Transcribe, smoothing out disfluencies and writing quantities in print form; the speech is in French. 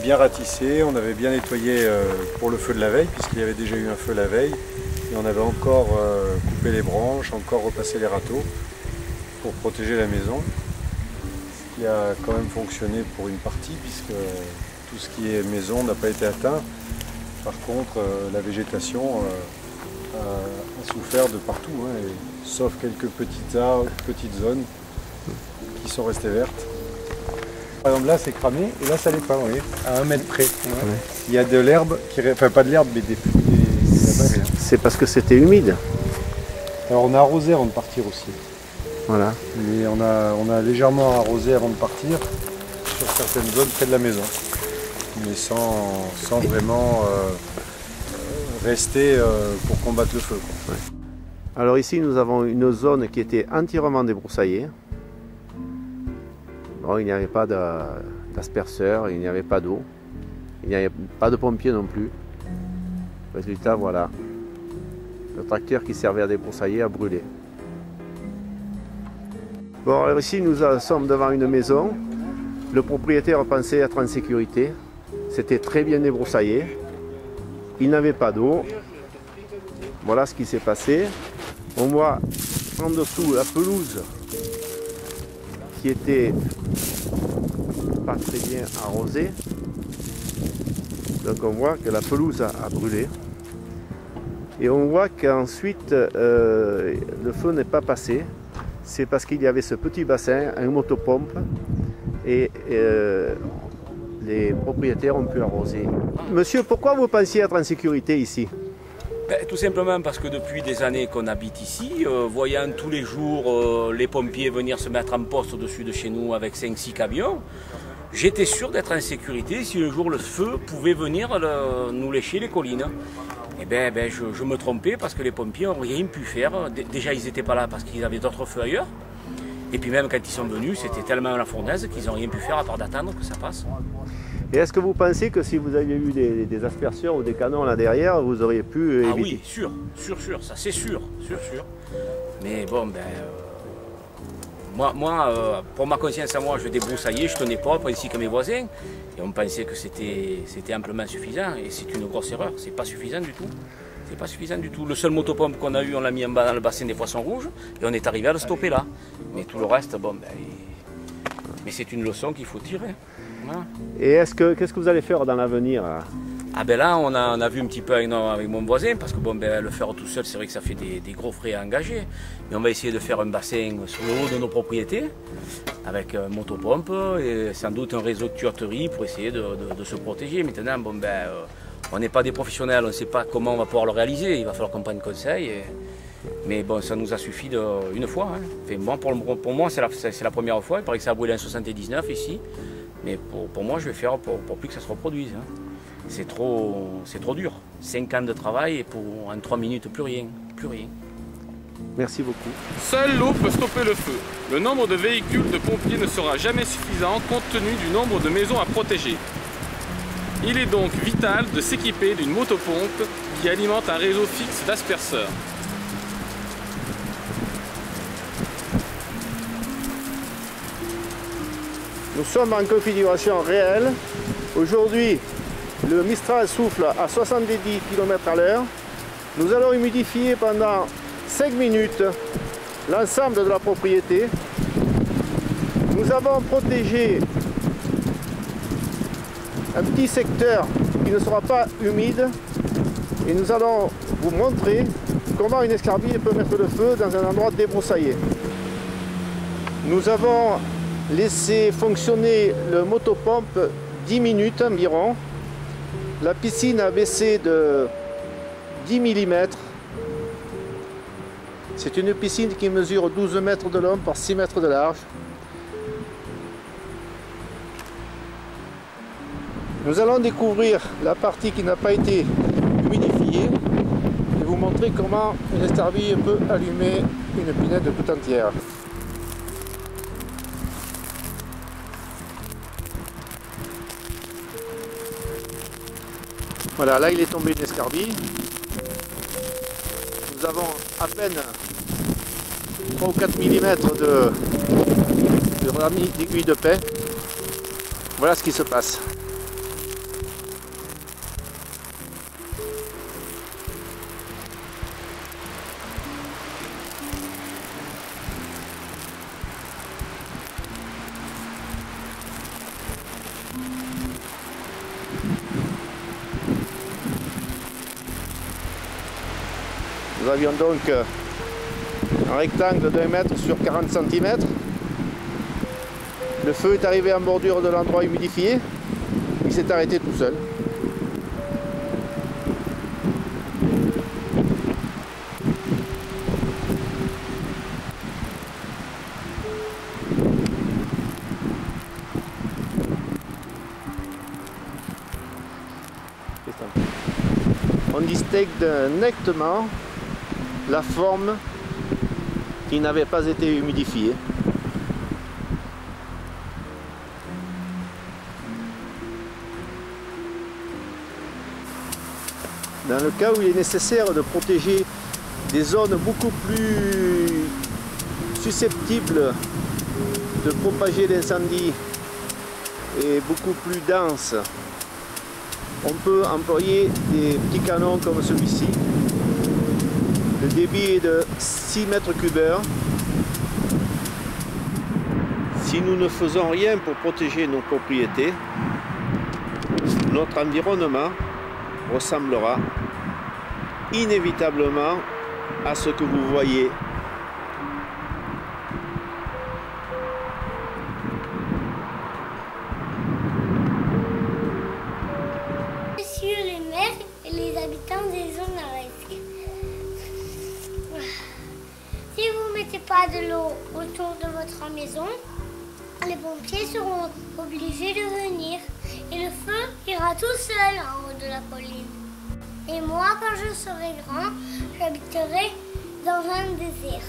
bien ratissé, on avait bien nettoyé pour le feu de la veille, puisqu'il y avait déjà eu un feu la veille. Et on avait encore coupé les branches, encore repassé les râteaux pour protéger la maison. Ce qui a quand même fonctionné pour une partie, puisque tout ce qui est maison n'a pas été atteint. Par contre, la végétation a souffert de partout, hein, sauf quelques petits arbres, petites zones qui sont restées vertes. Par exemple là c'est cramé et là ça l'est pas, vous voyez, à 1 mètre près. Ouais. Il y a de l'herbe, enfin pas de l'herbe mais des c'est parce que c'était humide. Alors on a arrosé avant de partir aussi. Voilà. Mais on a légèrement arrosé avant de partir sur certaines zones près de la maison. Mais sans vraiment rester pour combattre le feu. Quoi. Ouais. Alors ici nous avons une zone qui était entièrement débroussaillée. Bon, il n'y avait pas d'asperceur, il n'y avait pas d'eau, il n'y avait pas de pompiers non plus. Résultat, voilà, le tracteur qui servait à débroussailler a brûlé. Bon, alors ici nous sommes devant une maison. Le propriétaire pensait être en sécurité. C'était très bien débroussaillé. Il n'avait pas d'eau. Voilà ce qui s'est passé. On voit en dessous la pelouse qui était pas très bien arrosée. Donc on voit que la pelouse a brûlé. Et on voit qu'ensuite le feu n'est pas passé. C'est parce qu'il y avait ce petit bassin, un motopompe, et les propriétaires ont pu arroser. Monsieur, pourquoi vous pensiez être en sécurité ici? Tout simplement parce que depuis des années qu'on habite ici, voyant tous les jours les pompiers venir se mettre en poste au-dessus de chez nous avec 5-6 camions, j'étais sûr d'être en sécurité si un jour le feu pouvait venir nous lécher les collines. Et je me trompais parce que les pompiers n'ont rien pu faire. Déjà ils n'étaient pas là parce qu'ils avaient d'autres feux ailleurs. Et puis même quand ils sont venus, c'était tellement la fournaise qu'ils n'ont rien pu faire à part d'attendre que ça passe. Et est-ce que vous pensez que si vous aviez eu des asperceurs ou des canons là derrière, vous auriez pu éviter? Ah oui, sûr, ça c'est sûr. Mais bon, moi, pour ma conscience à moi, je débroussaillais, je tenais propre ainsi que mes voisins. Et on pensait que c'était amplement suffisant. Et c'est une grosse erreur, c'est pas suffisant du tout. C'est pas suffisant du tout. Le seul motopompe qu'on a eu, on l'a mis en bas dans le bassin des poissons rouges et on est arrivé à le stopper là. Mais tout le reste, mais c'est une leçon qu'il faut tirer. Voilà. Et qu'est-ce que vous allez faire dans l'avenir? Ah là, on a vu un petit peu avec mon voisin, parce que le faire tout seul, c'est vrai que ça fait des gros frais à engager. Mais on va essayer de faire un bassin sur le haut de nos propriétés, avec un motopompe et sans doute un réseau de tuyauterie pour essayer de se protéger. Maintenant, on n'est pas des professionnels, on ne sait pas comment on va pouvoir le réaliser. Il va falloir qu'on prenne conseil. Mais bon, ça nous a suffi une fois. Hein. Enfin, moi, pour moi, c'est la première fois. Il paraît que ça a brûlé en 79 ici. Mais pour moi, je vais faire pour plus que ça se reproduise. Hein. C'est trop dur. 5 ans de travail et en 3 minutes, plus rien. Merci beaucoup. Seule l'eau peut stopper le feu. Le nombre de véhicules de pompiers ne sera jamais suffisant compte tenu du nombre de maisons à protéger. Il est donc vital de s'équiper d'une motopompe qui alimente un réseau fixe d'asperceurs. Nous sommes en configuration réelle. Aujourd'hui, le Mistral souffle à 70 km/h. Nous allons humidifier pendant 5 minutes l'ensemble de la propriété. Nous avons protégé un petit secteur qui ne sera pas humide et nous allons vous montrer comment une escarbille peut mettre le feu dans un endroit débroussaillé. Nous avons laissé fonctionner le motopompe 10 minutes environ. La piscine a baissé de 10 mm. C'est une piscine qui mesure 12 mètres de long par 6 mètres de large. Nous allons découvrir la partie qui n'a pas été humidifiée et vous montrer comment une escarbille peut allumer une pinède tout entière. Voilà, là il est tombé une escarbille. Nous avons à peine 3 ou 4 mm de ramis d'aiguille de paix. Voilà ce qui se passe. Nous avions donc un rectangle d'1 mètre sur 40 cm. Le feu est arrivé en bordure de l'endroit humidifié. Il s'est arrêté tout seul. On distingue nettement la forme qui n'avait pas été humidifiée. Dans le cas où il est nécessaire de protéger des zones beaucoup plus susceptibles de propager l'incendie et beaucoup plus denses, on peut employer des petits canons comme celui-ci. Le débit est de 6 mètres cubes. Si nous ne faisons rien pour protéger nos propriétés, notre environnement ressemblera inévitablement à ce que vous voyez. Sur les maires et les habitants des zones à risque. Si vous ne mettez pas de l'eau autour de votre maison, les pompiers seront obligés de venir et le feu ira tout seul en haut de la colline. Et moi, quand je serai grand, j'habiterai dans un désert.